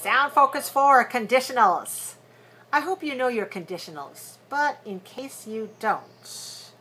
Sound focus 4, conditionals. I hope you know your conditionals, but in case you don't,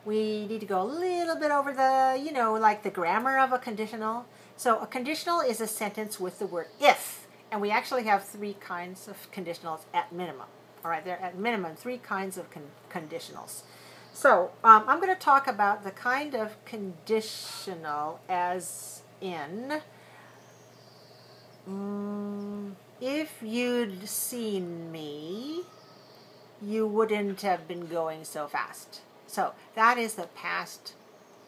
we need to go a little bit over the, like the grammar of a conditional. So a conditional is a sentence with the word if, and we actually have 3 kinds of conditionals at minimum. All right, there are at minimum 3 kinds of conditionals. So I'm going to talk about the kind of conditional as in, if you'd seen me, you wouldn't have been going so fast. So that is the past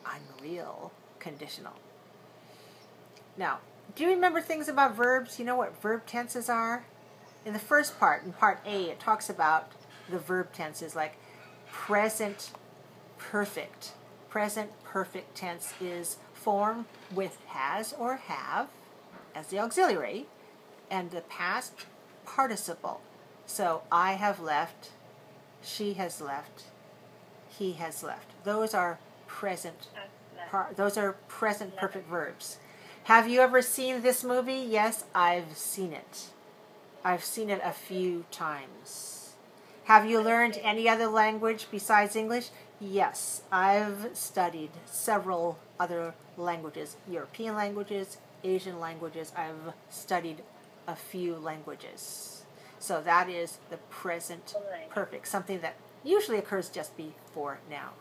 unreal conditional. Now, do you remember things about verbs? You know what verb tenses are? In the first part, in part A, it talks about the verb tenses like present perfect. Present perfect tense is formed with has or have as the auxiliary, and the past participle. So I have left, she has left, he has left. Those are present perfect verbs. Have you ever seen this movie? Yes, I've seen it. I've seen it a few times. Have you learned any other language besides English? Yes, I've studied several other languages, European languages, Asian languages. I've studied a few languages. So that is the present perfect, something that usually occurs just before now.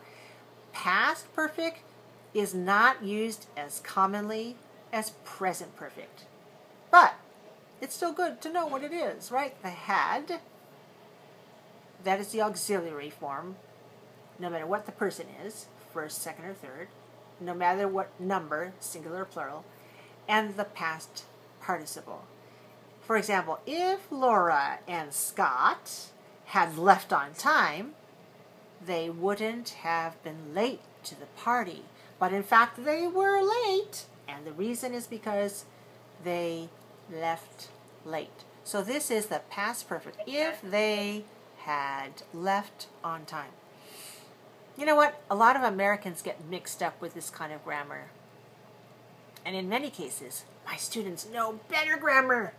Past perfect is not used as commonly as present perfect, but it's still good to know what it is, right? The had, that is the auxiliary form, no matter what the person is, first, second, or third, no matter what number, singular or plural, and the past participle. For example, if Laura and Scott had left on time, they wouldn't have been late to the party. But in fact, they were late, and the reason is because they left late. So this is the past perfect, if they had left on time. You know what? A lot of Americans get mixed up with this kind of grammar. And in many cases, my students know better grammar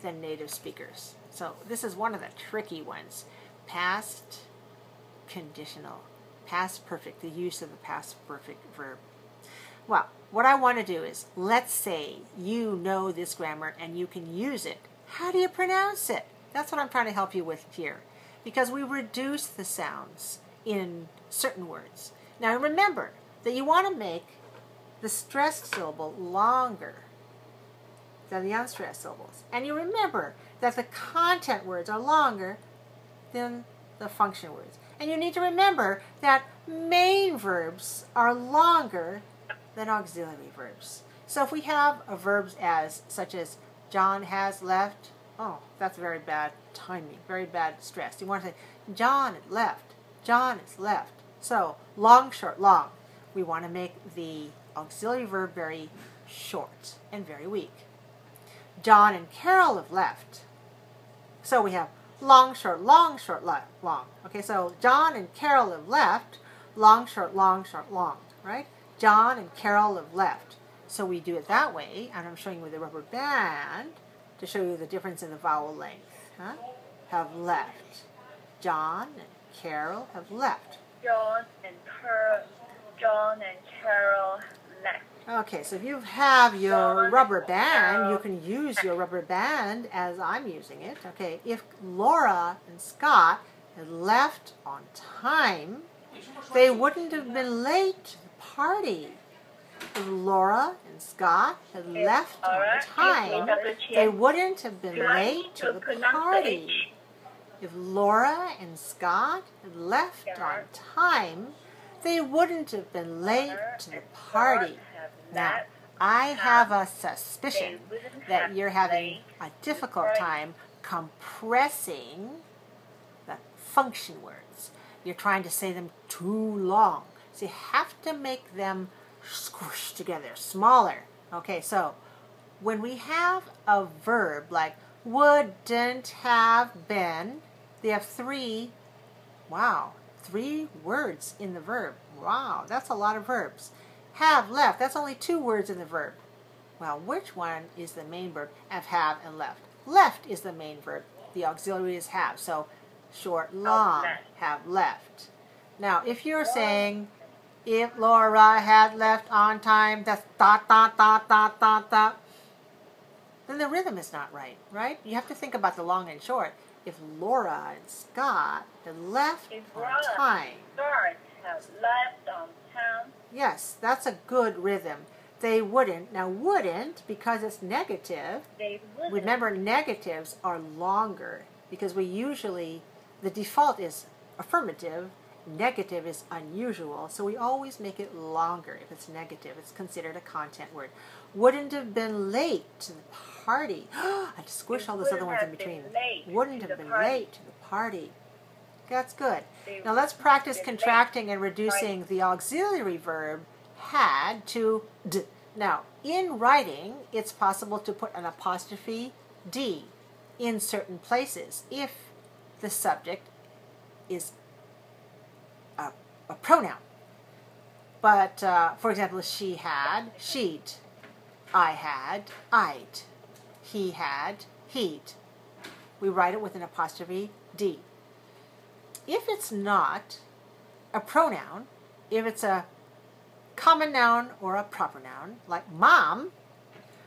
than native speakers. So this is one of the tricky ones. Past conditional. Past perfect, the use of the past perfect verb. Well, what I want to do is, let's say you know this grammar and you can use it. How do you pronounce it? That's what I'm trying to help you with here. Because we reduce the sounds in certain words. Now remember that you want to make the stressed syllable longer than the unstressed syllables. And you remember that the content words are longer than the function words. And you need to remember that main verbs are longer than auxiliary verbs. So if we have a verbs as, such as John has left, oh, that's very bad timing, very bad stress. You want to say, John has left, John has left. So long, short, long. We want to make the auxiliary verb very short and very weak. John and Carol have left. So we have long, short, long, long. Okay, so John and Carol have left. Long, short, long, right? John and Carol have left. So we do it that way, and I'm showing you with the rubber band to show you the difference in the vowel length. Have left. John and Carol have left. John and Carol left. Okay, so if you have your rubber band, you can use your rubber band as I'm using it. Okay, if Laura and Scott had left on time, they wouldn't have been late to the party. If Laura and Scott had left on time, they wouldn't have been late to the party. If Laura and Scott had left on time, they wouldn't have been late to the party. Now, I have a suspicion that you're having a difficult time compressing the function words. You're trying to say them too long. So you have to make them squish together, smaller. Okay, so when we have a verb like wouldn't have been, they have 3 words in the verb. Wow, that's a lot of verbs. Have, left, that's only 2 words in the verb. Well, which one is the main verb of have and left? Left is the main verb. The auxiliary is have. So short, long, left. have left. Now, if you're saying, if Laura had left on time, that's dot, dot, dot, dot, dot, dot, then the rhythm is not right, right? You have to think about the long and short. If Laura and Scott had left on time. Scott have left on time. Yes, that's a good rhythm. They wouldn't. Now, wouldn't, because it's negative. They wouldn't. Remember, negatives are longer because we usually, the default is affirmative, negative is unusual, so we always make it longer. If it's negative, it's considered a content word. Wouldn't have been late to the party. I had to squish all those other ones in between. Wouldn't have been late to the party. That's good. Now let's practice contracting and reducing the auxiliary verb had to d. Now, in writing, it's possible to put an apostrophe d in certain places if the subject is a pronoun. But, for example, she had, she'd. I had, I'd. He had, he'd. We write it with an apostrophe d. If it's not a pronoun, if it's a common noun or a proper noun, like mom,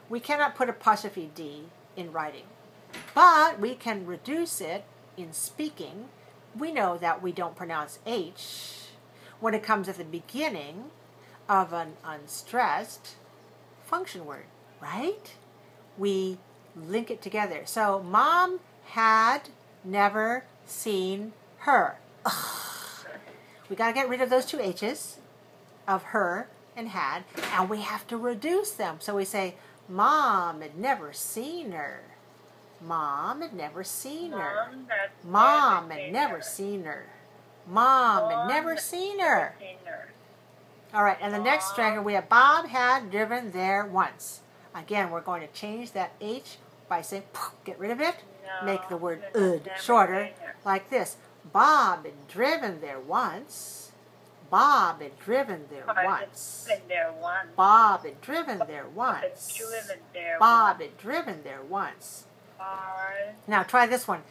we cannot put apostrophe d in writing. But we can reduce it in speaking. We know that we don't pronounce h when it comes at the beginning of an unstressed function word, right? We link it together. So, mom had never seen her. Ugh. We got to get rid of those two h's of her and had, and we have to reduce them. So we say, mom had never seen her. Mom had never seen her. Mom had never seen her. Mom had never seen her. All right, and the next stranger we have Bob had driven there once. Again, we're going to change that H by saying, get rid of it, make the word ud shorter, like this. Bob had driven there once. Bob had driven there once. Bob had driven there once. Bob had driven there once. Now try this one.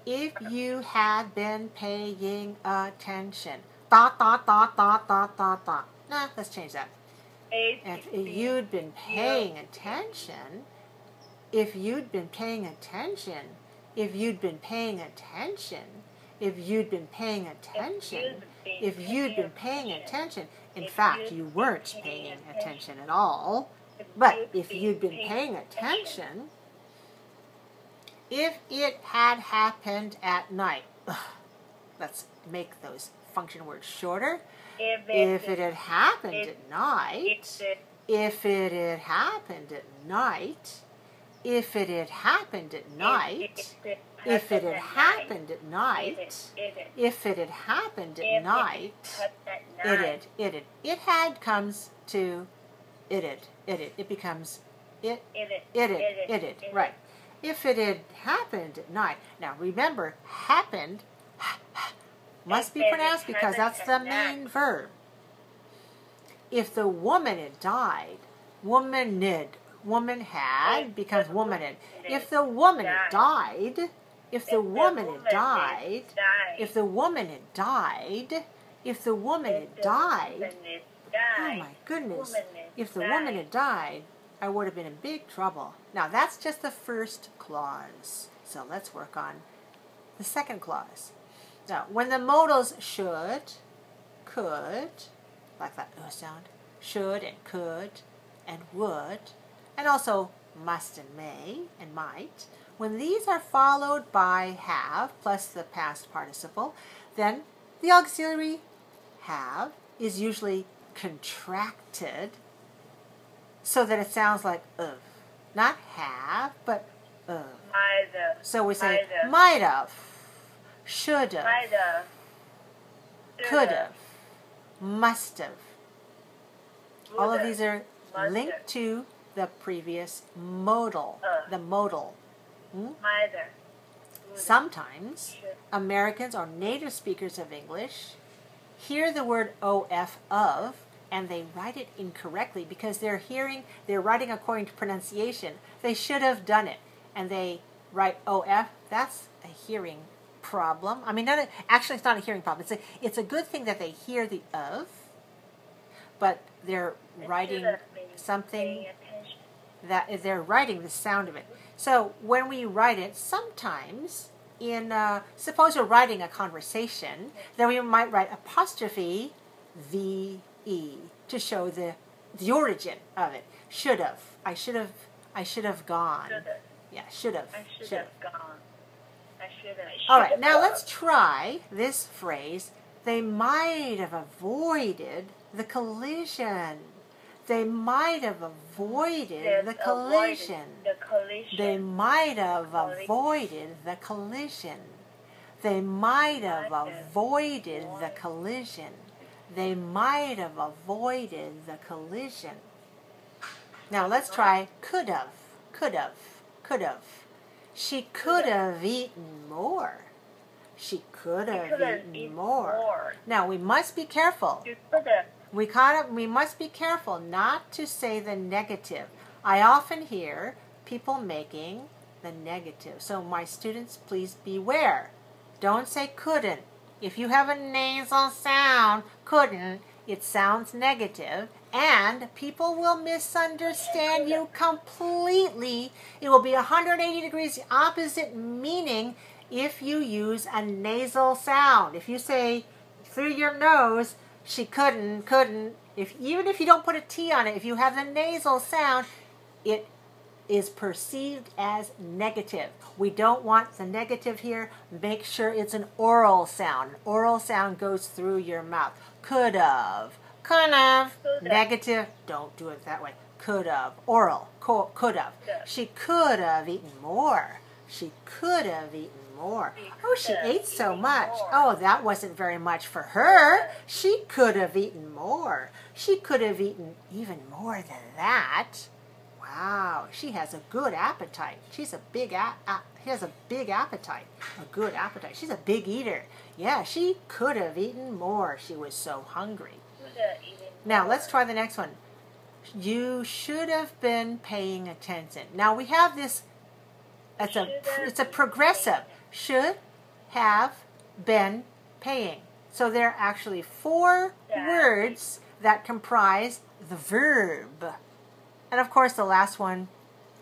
If you had been paying attention. Dot, dot, dot, dot, dot, dot, dot. Nah, let's change that. If you'd been paying attention, if you'd been paying attention, if you'd been paying attention, if you'd been paying attention, if you'd been paying attention. In fact, you weren't paying attention at all. But if you'd been paying attention, if it had happened at night. Ugh, let's make those function words shorter. If it had happened at night, if it had happened at night, if it had happened at night, if it had happened at night, if it had happened at night, it had comes to it becomes it, right. If it had happened at night. Now remember, happened must be pronounced because that's the main verb. If the woman had died, womaned, woman had becomes womaned. If the woman had died, if the woman had died, if the woman had died, if the woman had died, oh my goodness, if the woman had died, I would have been in big trouble. Now that's just the first clause. So let's work on the second clause. Now, when the modals should, could, like that sound, should and could and would, and also must and may and might, when these are followed by have plus the past participle, then the auxiliary have is usually contracted so that it sounds like of. Not have, but of. So we say might have, should have, could have, must have. All of these are linked to the previous modal, the modal. Sometimes Americans or native speakers of English hear the word of and they write it incorrectly because they're writing according to pronunciation. They should have done it, and they write OF, that's a hearing problem. I mean, actually, it's not a hearing problem. It's a good thing that they hear the of, but they're writing something that they're writing the sound of it. So when we write it, sometimes suppose we're writing a conversation, then we might write apostrophe VE to show the origin of it. Should have. I should have gone. Yeah, should have. I should have gone. I should have. All right, now let's try this phrase. They might have avoided the collision. They might have avoided the collision. They might have avoided the collision. They might have avoided the collision. They might have avoided the collision. Now let's try could have. Could have. Could have. She could have eaten more. She could have eaten more. Now we must be careful. We must be careful not to say the negative. I often hear people making the negative. So my students, please beware. Don't say couldn't. If you have a nasal sound, couldn't, it sounds negative, and people will misunderstand you completely. It will be 180 degrees opposite meaning if you use a nasal sound. If you say through your nose, she couldn't, even if you don't put a T on it, if you have the nasal sound, it is perceived as negative. We don't want the negative here. Make sure it's an oral sound. An oral sound goes through your mouth. Could've, negative, don't do it that way. Could've, oral, could've. She could have eaten more. She could have eaten more. Oh, she ate so much. Oh, that wasn't very much for her. She could have eaten more. She could have eaten even more than that. Wow, she has a good appetite. She's a big she has a big appetite. A good appetite. She's a big eater. Yeah, she could have eaten more. She was so hungry. Now, let's try the next one. You should have been paying attention. Now, we have this, it's a progressive. Should have been paying. So there are actually 4 words that comprise the verb. And of course, the last one,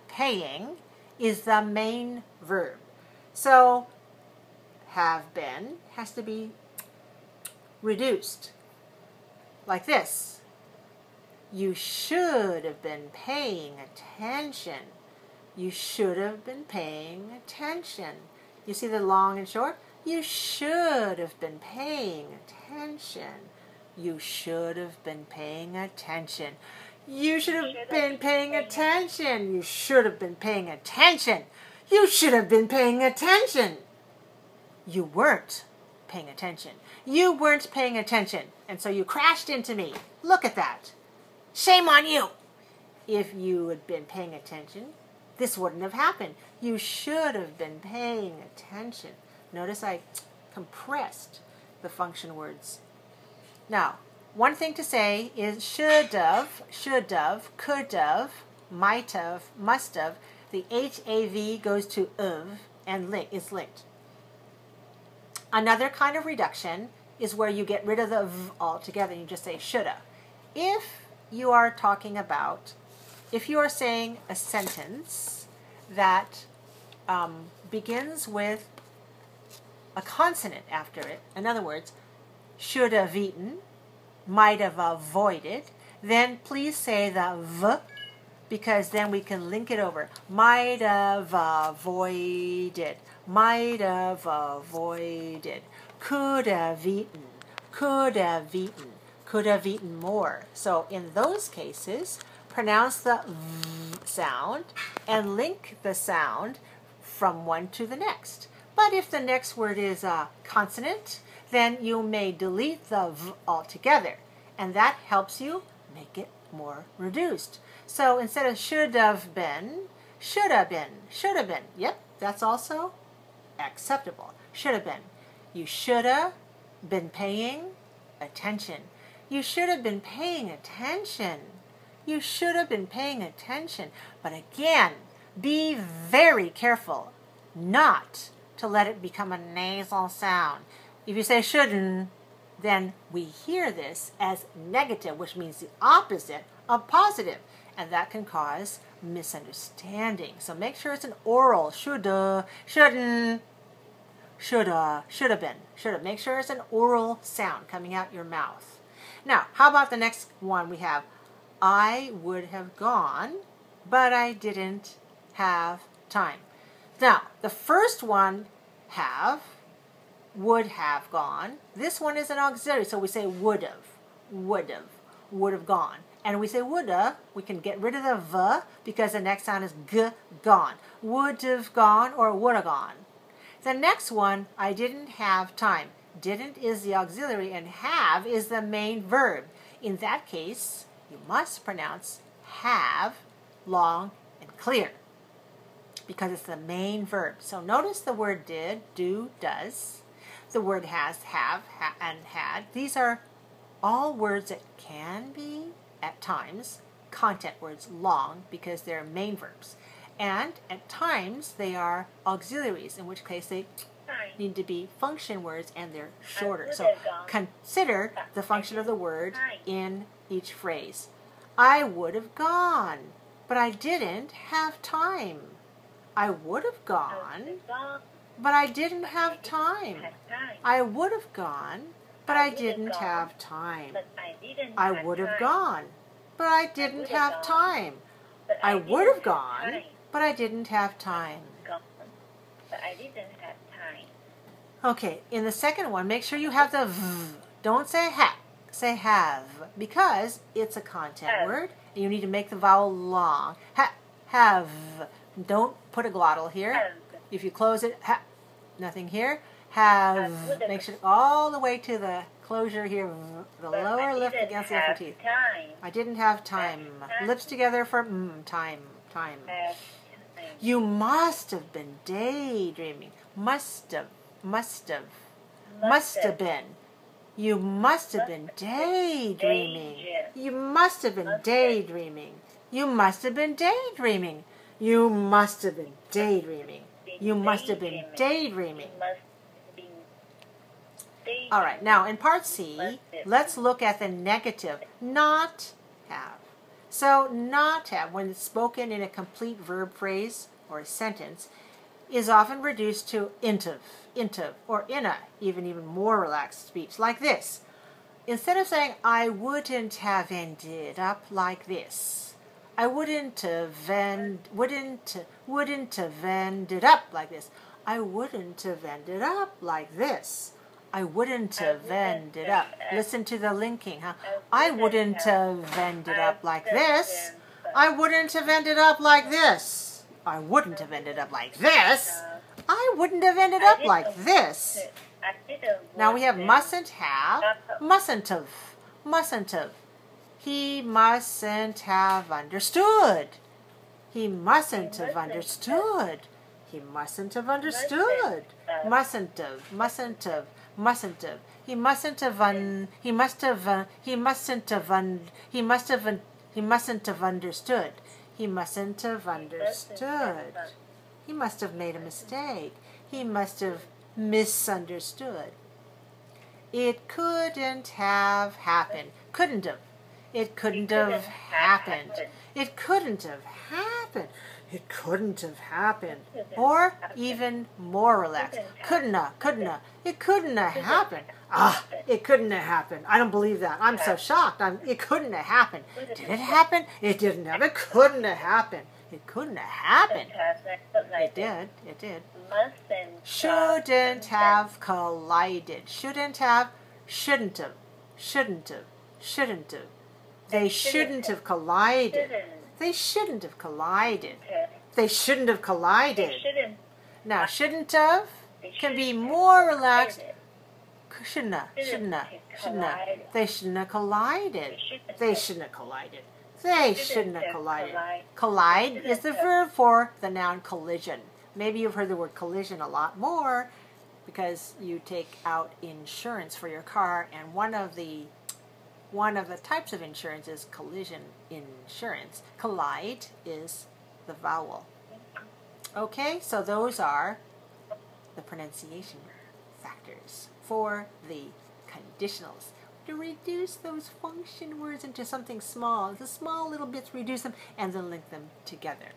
paying, is the main verb. So, have been has to be reduced. Like this. You should have been paying attention. You should have been paying attention. You see the long and short? You should have been paying attention. You should have been paying attention. You should have been paying attention. You should have been paying attention. You should have been paying attention. You weren't paying attention. You weren't paying attention. And so you crashed into me. Look at that. Shame on you. If you had been paying attention, this wouldn't have happened. You should have been paying attention. Notice I compressed the function words. Now, one thing to say is should have, could have, might have, must have. The HAV goes to of and is linked. Another kind of reduction is where you get rid of the v altogether and you just say shoulda. If you are talking about, if you are saying a sentence that begins with a consonant after it, in other words, should have eaten, might have avoided, then please say the v, because then we can link it over. Might have avoided, might have avoided, could have eaten, could have eaten, could have eaten more. So in those cases, pronounce the v sound and link the sound from one to the next. But if the next word is a consonant, then you may delete the v altogether, and that helps you make it more reduced. So instead of should have been, should have been, should have been. Yep, that's also acceptable. Should have been. You should have been paying attention. You should have been paying attention. You should have been paying attention. But again, be very careful not to let it become a nasal sound. If you say shouldn't, then we hear this as negative, which means the opposite of positive, and that can cause misunderstanding. So make sure it's an oral. Shoulda, shouldn't, shoulda, shoulda been, shoulda. Make sure it's an oral sound coming out your mouth. Now, how about the next one we have? I would have gone, but I didn't have time. Now, the first one, have, would have gone. This one is an auxiliary, so we say would have gone. And we say woulda, we can get rid of the v because the next sound is g, gone. Would have gone or would have gone. The next one, I didn't have time. Didn't is the auxiliary and have is the main verb. In that case, you must pronounce have long and clear because it's the main verb. So notice the word did, do, does. The word has, have, and had. These are all words that can be, at times, content words long because they're main verbs. And at times, they are auxiliaries, in which case they need to be function words and they're shorter. So consider the function of the word in each phrase. I would have gone, but I didn't have time. I would have gone, but I didn't have time. I would have gone, but I didn't have time. I would have gone, but I didn't have time. I would have gone, but I didn't have time. Okay, in the second one, make sure you have the v. Don't say ha, say have, because it's a content word, and you need to make the vowel long. Ha, have. Don't put a glottal here. If you close it, ha, nothing here. Have. Make sure all the way to the closure here, the lower lip against the upper teeth. I didn't have time. Lips together for time. You must have been daydreaming. Must have been. You must have been daydreaming. You must have been daydreaming. You must have been daydreaming. You must have been daydreaming. You must have been daydreaming. All right, now in part C, let's look at the negative, not have. So not have, when it's spoken in a complete verb phrase or a sentence, is often reduced to intive, or inna, even more relaxed speech, like this. Instead of saying, I wouldn't have ended up like this, I wouldn't have ended up like this. I wouldn't have ended up like this. I wouldn't have ended up. Listen to the linking, huh? I wouldn't have ended up like this. I wouldn't have ended up like this. I wouldn't have ended up like this. I wouldn't have ended up like this. Now we have mustn't have, mustn't have, mustn't have. He mustn't have understood. He mustn't have understood. He mustn't have understood. Mustn't have, mustn't have, mustn't have. He mustn't have he must have he mustn't have he must have he mustn't have understood. He mustn't have understood. He must have made a mistake. He must have misunderstood. It couldn't have happened. Couldn't have. It couldn't have happened. It couldn't have happened. It couldn't have happened. Or even more relaxed. Couldn't have. It couldn't have happened. It couldn't have happened. I don't believe that. I'm so shocked. It couldn't have happened. Did it happen? It didn't have. It couldn't have happened. It couldn't have happened. It did. It did. Shouldn't have collided. Shouldn't have. Shouldn't have. Shouldn't have. Shouldn't have. They shouldn't have collided. They shouldn't have collided. They shouldn't have collided. Now, shouldn't have can be more relaxed. Shouldn't have. Shouldn't have. Shouldn't have. They shouldn't have collided. They shouldn't have collided. They shouldn't have collided. Collide is the verb for the noun collision. Maybe you've heard the word collision a lot more because you take out insurance for your car, and one of the types of insurance is collision insurance. Collide is the vowel. Okay, so those are the pronunciation factors for the conditionals. To reduce those function words into something small, the small little bits, reduce them, and then link them together.